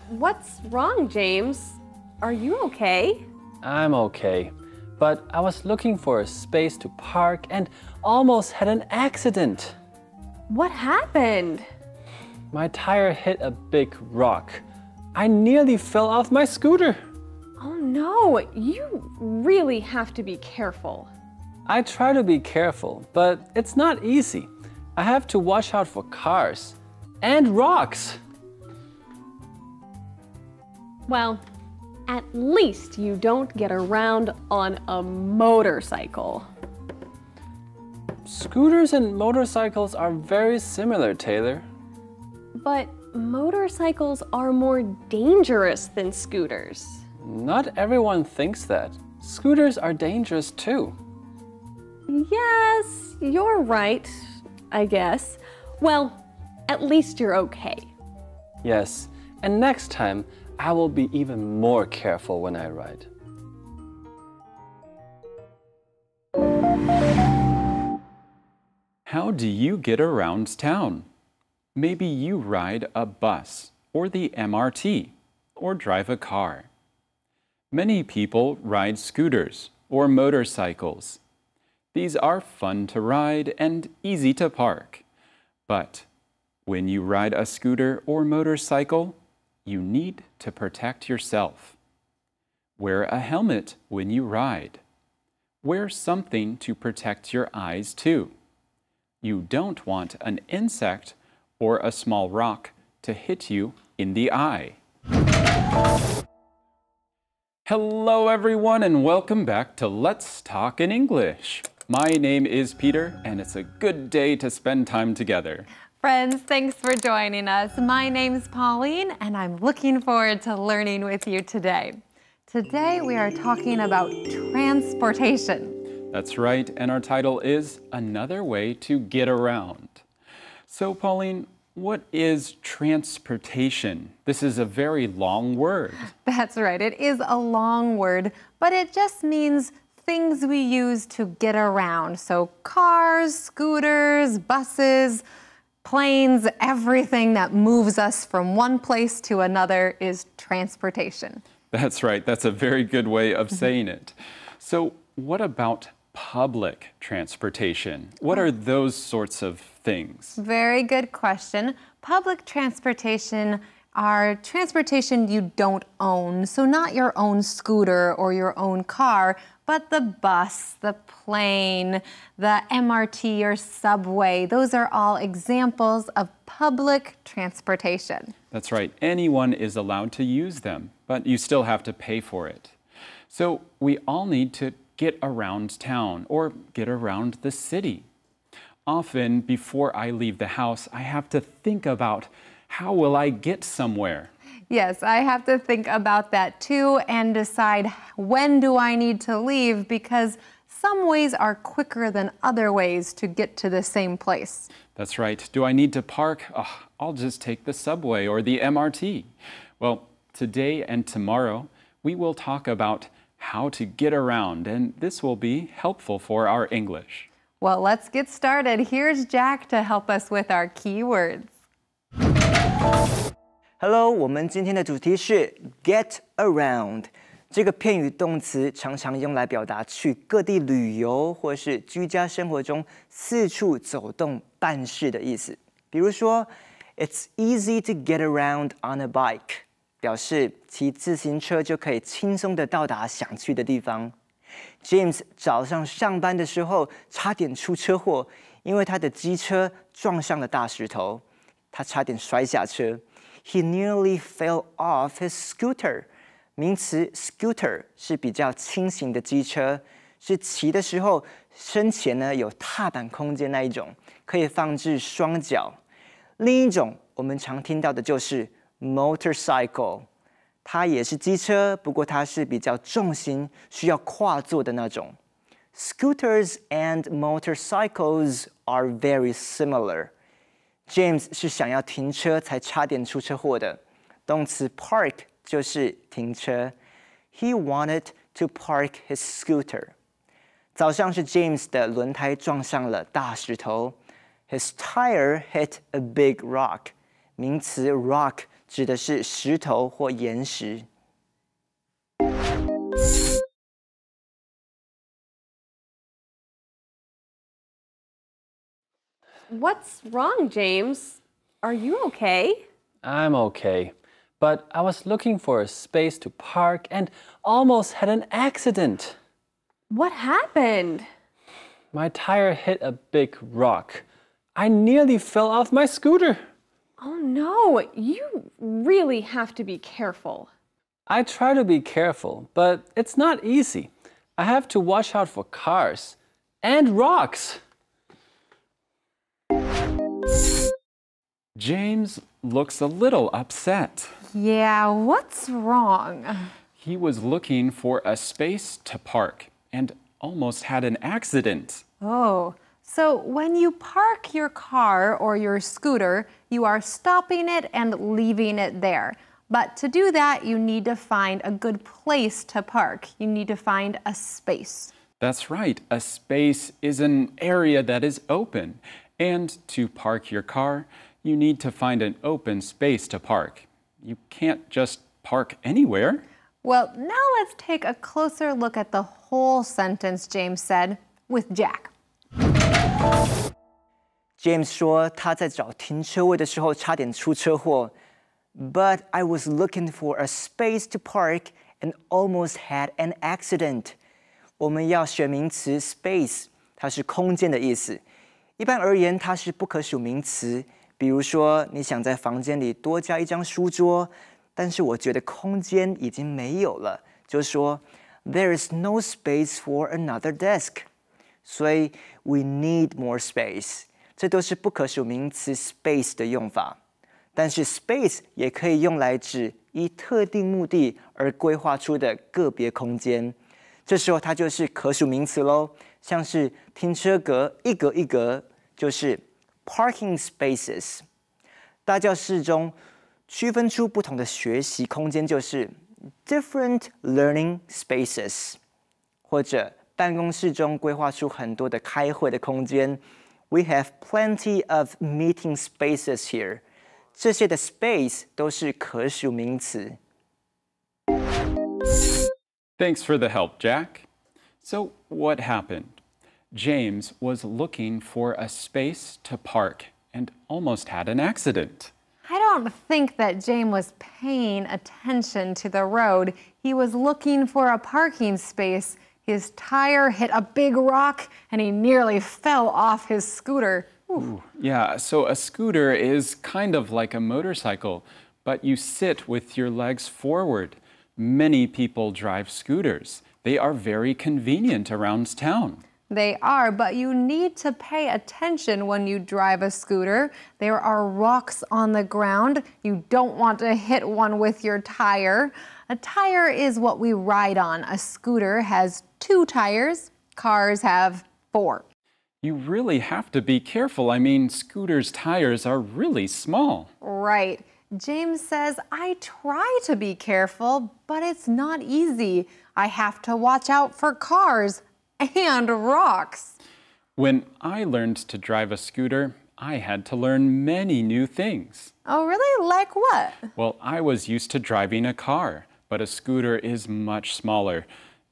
What's wrong, James? Are you okay? I'm okay, but I was looking for a space to park and almost had an accident. What happened? My tire hit a big rock. I nearly fell off my scooter. Oh no, you really have to be careful. I try to be careful, but it's not easy. I have to watch out for cars and rocks. Well, at least you don't get around on a motorcycle. Scooters and motorcycles are very similar, Taylor. But motorcycles are more dangerous than scooters. Not everyone thinks that. Scooters are dangerous too. Yes, you're right, I guess. Well, at least you're okay. Yes, and next time I will be even more careful when I ride. How do you get around town? Maybe you ride a bus or the MRT or drive a car. Many people ride scooters or motorcycles. These are fun to ride and easy to park. But when you ride a scooter or motorcycle, you need to protect yourself. Wear a helmet when you ride. Wear something to protect your eyes too. You don't want an insect or a small rock to hit you in the eye. Hello everyone and welcome back to Let's Talk in English. My name is Peter and it's a good day to spend time together. Friends, thanks for joining us. My name's Pauline and I'm looking forward to learning with you today. Today we are talking about transportation. That's right, and our title is Another Way to Get Around. So Pauline, what is transportation? This is a very long word. That's right, it is a long word, but it just means things we use to get around. So cars, scooters, buses, planes, everything that moves us from one place to another is transportation. That's right, that's a very good way of saying it. So what about public transportation? What are those sorts of things? Very good question. Public transportation are transportation you don't own, so not your own scooter or your own car, but the bus, the plane, the MRT or subway. Those are all examples of public transportation. That's right. Anyone is allowed to use them, but you still have to pay for it. So we all need to get around town or get around the city. Often, before I leave the house, I have to think about how will I get somewhere? Yes, I have to think about that too and decide when do I need to leave because some ways are quicker than other ways to get to the same place. That's right. Do I need to park? Oh, I'll just take the subway or the MRT. Well, today and tomorrow, we will talk about how to get around, and this will be helpful for our English. Well, let's get started. Here's Jack to help us with our key words. Hello， 我们今天的主题是 get around。这个片语动词常常用来表达去各地旅游或是居家生活中四处走动办事的意思。比如说 ，It's easy to get around on a bike， 表示骑自行车就可以轻松地到达想去的地方。James 早上上班的时候差点出车祸，因为他的机车撞上了大石头，他差点摔下车。He nearly fell off his scooter。名词 scooter 是比较轻型的机车，是骑的时候身前呢有踏板空间那一种，可以放置双脚。另一种我们常听到的就是 motorcycle， 它也是机车，不过它是比较重型，需要跨坐的那种。Scooters and motorcycles are very similar. James 是想要停车才差点出车祸的，动词 park 就是停车。He wanted to park his scooter. 早上是 James 的轮胎撞上了大石头。His tire hit a big rock. 名词 rock 指的是石头或岩石。What's wrong, James? Are you okay? I'm okay, but I was looking for a space to park and almost had an accident. What happened? My tire hit a big rock. I nearly fell off my scooter. Oh no, you really have to be careful. I try to be careful, but it's not easy. I have to watch out for cars and rocks. James looks a little upset. Yeah, what's wrong? He was looking for a space to park and almost had an accident. Oh, so when you park your car or your scooter, you are stopping it and leaving it there. But to do that, you need to find a good place to park. You need to find a space. That's right. A space is an area that is open. And to park your car, you need to find an open space to park. You can't just park anywhere. Well, now let's take a closer look at the whole sentence James said with Jack. James 说他在找停车位的时候差点出车祸。But I was looking for a space to park and almost had an accident. 我们要选名词 space， 它是空间的意思。一般而言，它是不可数名词。比如说，你想在房间里多加一张书桌，但是我觉得空间已经没有了，就说 There is no space for another desk。所以 we need more space。这都是不可数名词 space 的用法。但是 space 也可以用来指依特定目的而规划出的个别空间。这时候它就是可数名词咯，像是停车格一格一格就是 parking spaces。大教室中区分出不同的学习空间就是 different learning spaces， 或者办公室中规划出很多的开会的空间 We have plenty of meeting spaces here。 这些的 space 都是可数名词。Thanks for the help, Jack. So, what happened? James was looking for a space to park and almost had an accident. I don't think that James was paying attention to the road. He was looking for a parking space. His tire hit a big rock and he nearly fell off his scooter. Ooh, yeah, so a scooter is kind of like a motorcycle, but you sit with your legs forward. Many people drive scooters. They are very convenient around town. They are, but you need to pay attention when you drive a scooter. There are rocks on the ground. You don't want to hit one with your tire. A tire is what we ride on. A scooter has 2 tires. Cars have 4. You really have to be careful. I mean, scooters' tires are really small. Right. James says, I try to be careful, but it's not easy. I have to watch out for cars and rocks. When I learned to drive a scooter, I had to learn many new things. Oh, really? Like what? Well, I was used to driving a car, but a scooter is much smaller.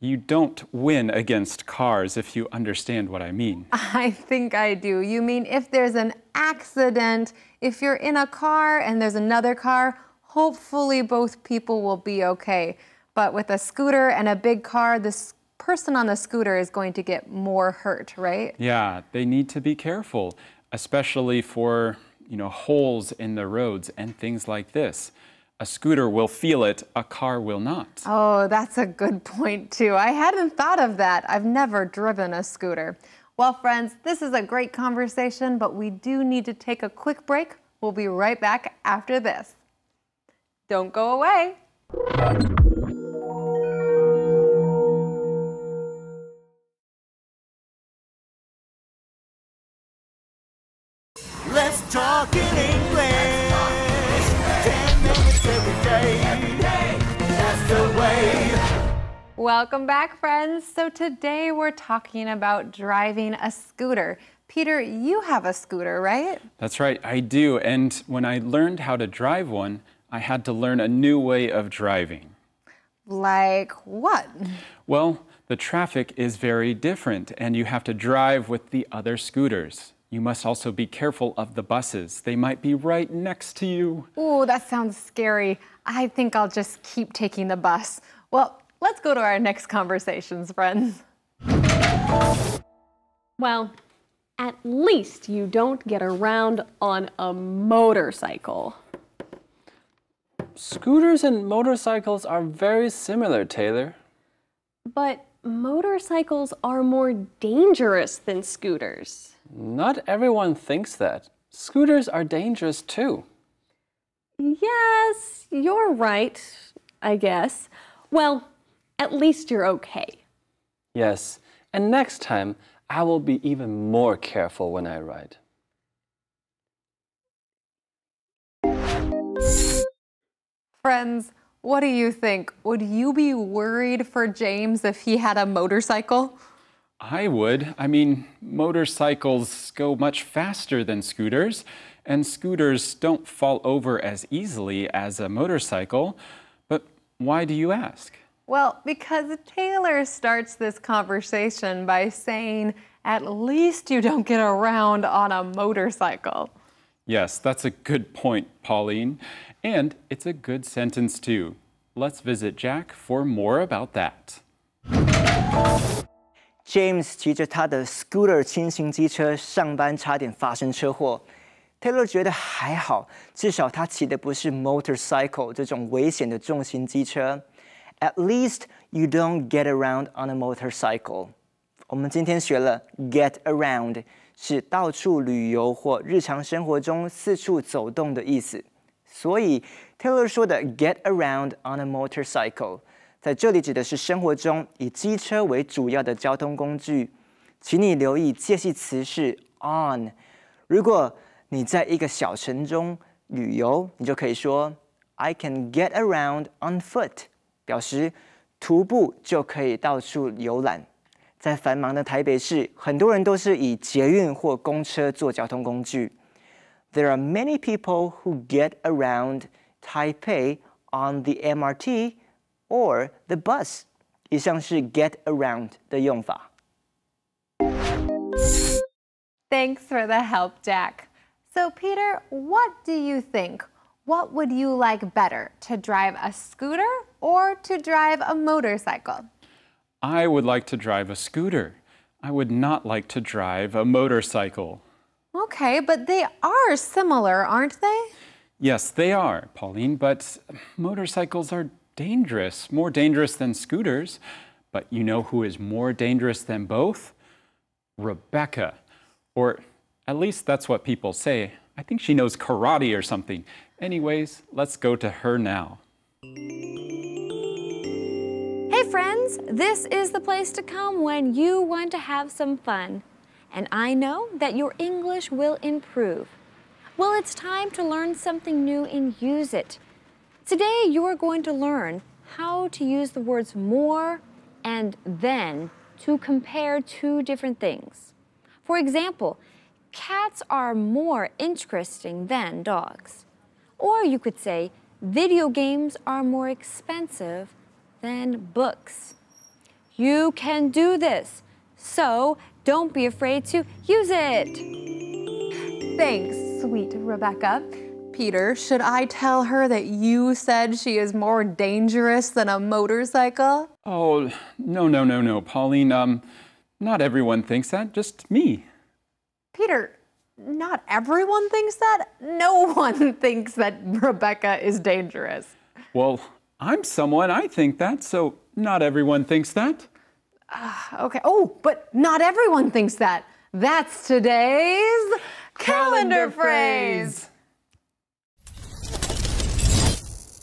You don't win against cars if you understand what I mean. I think I do. You mean if there's an accident, if you're in a car and there's another car, hopefully both people will be okay. But with a scooter and a big car, this person on the scooter is going to get more hurt, right? Yeah, they need to be careful, especially for, holes in the roads and things like this. A scooter will feel it, a car will not. Oh, that's a good point too. I hadn't thought of that. I've never driven a scooter. Well, friends, this is a great conversation, but we do need to take a quick break. We'll be right back after this. Don't go away. Let's talk in English. 10 minutes every day. That's the way. Welcome back, friends. So today we're talking about driving a scooter. Peter, you have a scooter, right? That's right, I do. And when I learned how to drive one, I had to learn a new way of driving. Like what? Well, the traffic is very different, and you have to drive with the other scooters. You must also be careful of the buses. They might be right next to you. Ooh, that sounds scary. I think I'll just keep taking the bus. Well, let's go to our next conversations, friends. Well, at least you don't get around on a motorcycle. Scooters and motorcycles are very similar, Taylor. But motorcycles are more dangerous than scooters. Not everyone thinks that. Scooters are dangerous too. Yes, you're right, I guess. Well, at least you're okay. Yes, and next time I will be even more careful when I ride. Friends, what do you think? Would you be worried for James if he had a motorcycle? I would. I mean, motorcycles go much faster than scooters, and scooters don't fall over as easily as a motorcycle. But why do you ask? Well, because Taylor starts this conversation by saying, at least you don't get around on a motorcycle. Yes, that's a good point, Pauline. And it's a good sentence, too. Let's visit Jack for more about that. James 骑着他的 scooter 轻型机车上班，差点发生车祸。Taylor 觉得还好，至少他骑的不是 motorcycle 这种危险的重型机车。At least you don't get around on a motorcycle. 我们今天学了 get around 是到处旅游或日常生活中四处走动的意思。所以 Taylor 说的 get around on a motorcycle 在这里指的是生活中以机车为主要的交通工具。请你留意介系词是 on。如果你在一个小城中旅游，你就可以说 I can get around on foot， 表示徒步就可以到处游览。在繁忙的台北市，很多人都是以捷运或公车做交通工具。There are many people who get around Taipei on the MRT or the bus. 以上是 get around 的用法。Thanks for the help, Jack. So, Peter, what do you think? What would you like better, to drive a scooter or to drive a motorcycle? I would like to drive a scooter. I would not like to drive a motorcycle. Okay, but they are similar, aren't they? Yes, they are, Pauline, but motorcycles are dangerous, more dangerous than scooters. But you know who is more dangerous than both? Rebecca. Or at least that's what people say. I think she knows karate or something. Anyways, let's go to her now. Hey friends, this is the place to come when you want to have some fun. And I know that your English will improve. Well, it's time to learn something new and use it. Today, you're going to learn how to use the words more and then to compare two different things. For example, cats are more interesting than dogs. Or you could say, video games are more expensive than books. You can do this, so don't be afraid to use it. Thanks, sweet Rebecca. Peter, should I tell her that you said she is more dangerous than a motorcycle? Oh, no, Pauline. Not everyone thinks that, just me. Peter, not everyone thinks that. No one thinks that Rebecca is dangerous. Well, I'm someone, I think that, so not everyone thinks that. Okay. Oh, but not everyone thinks that. That's today's calendar phrase.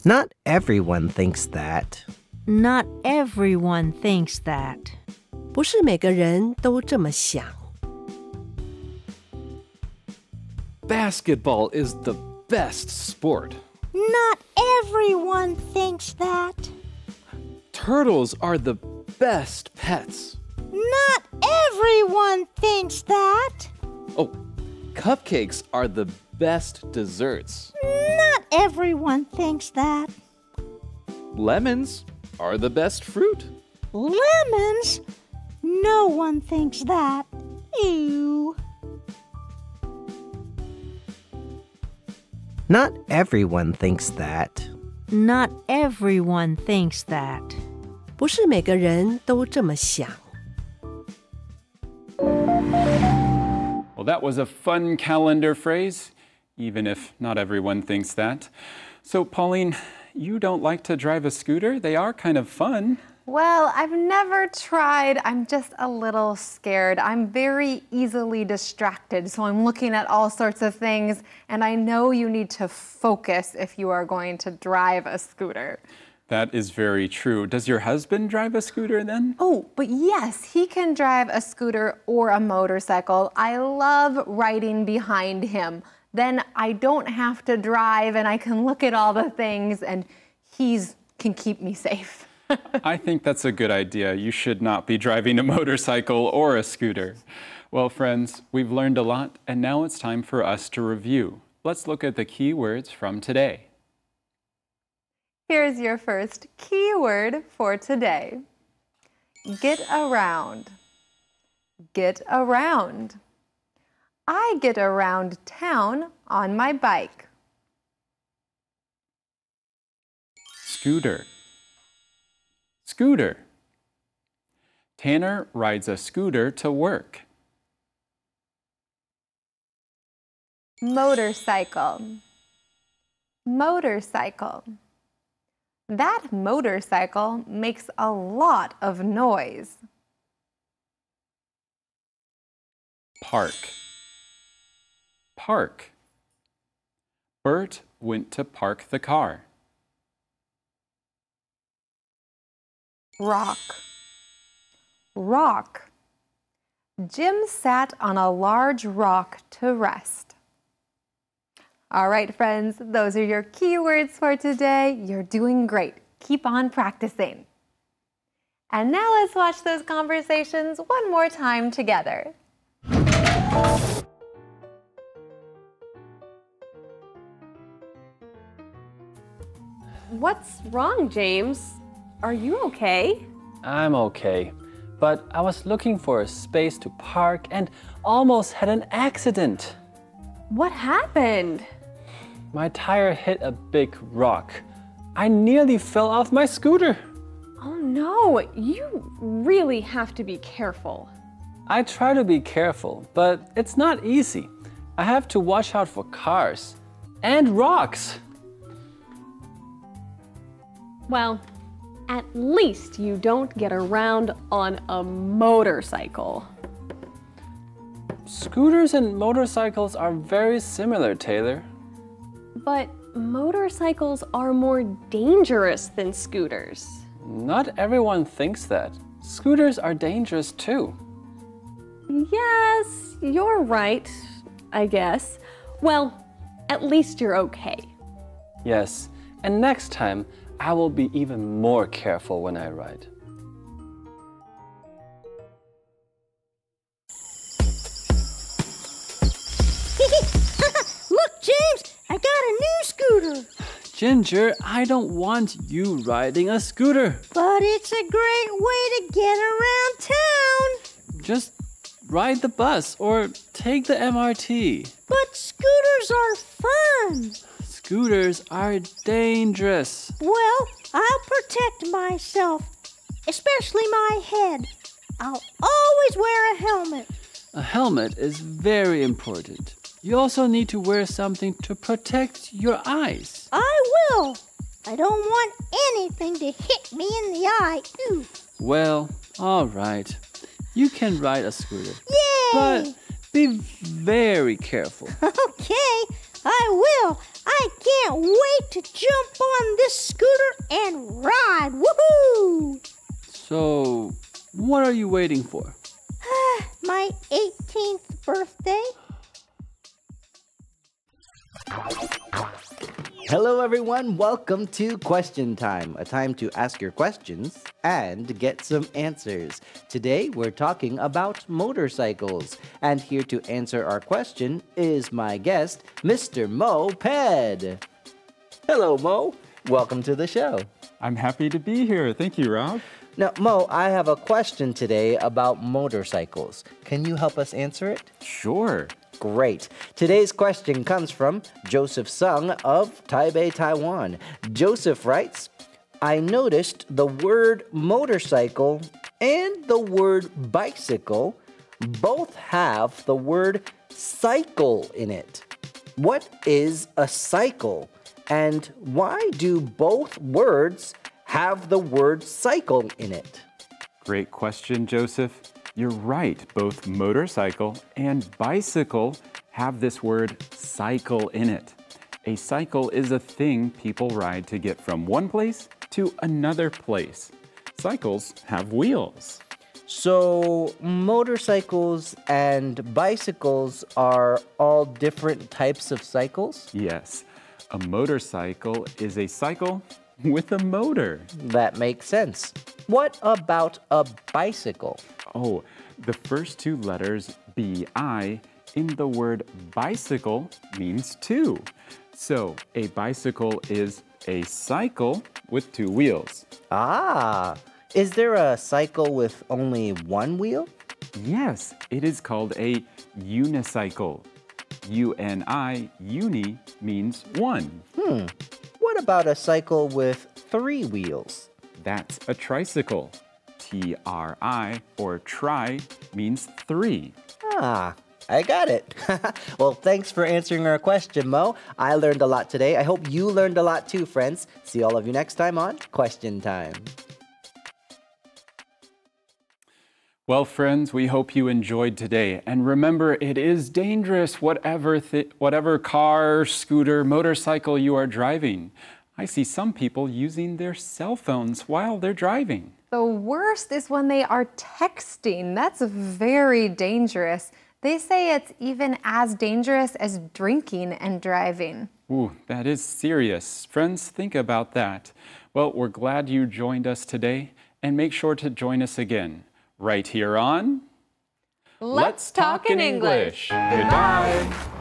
Not everyone thinks that. Not everyone thinks that. 不是每个人都这么想。Basketball is the best sport. Not everyone thinks that. Turtles are the best pets. Not everyone thinks that. Oh, cupcakes are the best desserts. Not everyone thinks that. Lemons are the best fruit. Lemons? No one thinks that. Ew. Not everyone thinks that. Not everyone thinks that. 不是每个人都这么想。Well, that was a fun calendar phrase, even if not everyone thinks that. So, Pauline, you don't like to drive a scooter? They are kind of fun. Well, I've never tried. I'm just a little scared. I'm very easily distracted, so I'm looking at all sorts of things, and I know you need to focus if you are going to drive a scooter. That is very true. Does your husband drive a scooter then? Oh, but yes, he can drive a scooter or a motorcycle. I love riding behind him. Then I don't have to drive and I can look at all the things and he can keep me safe. I think that's a good idea. You should not be driving a motorcycle or a scooter. Well, friends, we've learned a lot, and now it's time for us to review. Let's look at the key words from today. Here's your first keyword for today. Get around. Get around. I get around town on my bike. Scooter. Scooter. Tanner rides a scooter to work. Motorcycle. Motorcycle. That motorcycle makes a lot of noise. Park. Park. Bert went to park the car. Rock. Rock. Jim sat on a large rock to rest. All right, friends, those are your keywords for today. You're doing great. Keep on practicing. And now let's watch those conversations one more time together. What's wrong, James? Are you okay? I'm okay, but I was looking for a space to park and almost had an accident. What happened? My tire hit a big rock. I nearly fell off my scooter. Oh no, you really have to be careful. I try to be careful, but it's not easy. I have to watch out for cars and rocks. Well, at least you don't get around on a motorcycle. Scooters and motorcycles are very similar, Taylor. But motorcycles are more dangerous than scooters. Not everyone thinks that. Scooters are dangerous too. Yes, you're right, I guess. Well, at least you're okay. Yes, and next time I will be even more careful when I ride. Look, James, I got a new scooter. Ginger, I don't want you riding a scooter. But it's a great way to get around town. Just ride the bus or take the MRT. But scooters are fun. Scooters are dangerous. Well, I'll protect myself, especially my head. I'll always wear a helmet. A helmet is very important. You also need to wear something to protect your eyes. I will. I don't want anything to hit me in the eye. Ooh. Well, all right. You can ride a scooter. Yay! But be very careful. Okay, I will. I can't wait to jump on this scooter and ride. Woohoo! So, what are you waiting for? My 18th birthday. Hello everyone, welcome to Question Time, a time to ask your questions and get some answers. Today we're talking about motorcycles, and here to answer our question is my guest, Mr. Moped. Hello, Mo. Welcome to the show. I'm happy to be here. Thank you, Rob. Now, Mo, I have a question today about motorcycles. Can you help us answer it? Sure. Great. Today's question comes from Joseph Sung of Taipei, Taiwan. Joseph writes, I noticed the word motorcycle and the word bicycle both have the word cycle in it. What is a cycle? And why do both words have the word cycle in it? Great question, Joseph. You're right. Both motorcycle and bicycle have this word cycle in it. A cycle is a thing people ride to get from one place to another place. Cycles have wheels. So, motorcycles and bicycles are all different types of cycles? Yes. A motorcycle is a cycle with a motor. That makes sense. What about a bicycle? Oh, the first two letters, B-I, in the word bicycle means two. So, a bicycle is a cycle with two wheels. Ah, is there a cycle with only one wheel? Yes, it is called a unicycle. U-N-I, uni, means one. What about a cycle with three wheels? That's a tricycle. T-R-I, or tri, means three. Ah, I got it. Well, thanks for answering our question, Mo. I learned a lot today. I hope you learned a lot too, friends. See all of you next time on Question Time. Well, friends, we hope you enjoyed today. And remember, it is dangerous, whatever car, scooter, motorcycle you are driving. I see some people using their cell phones while they're driving. The worst is when they are texting. That's very dangerous. They say it's even as dangerous as drinking and driving. Ooh, that is serious. Friends, think about that. Well, we're glad you joined us today, and make sure to join us again, right here on Let's Talk in English. Goodbye.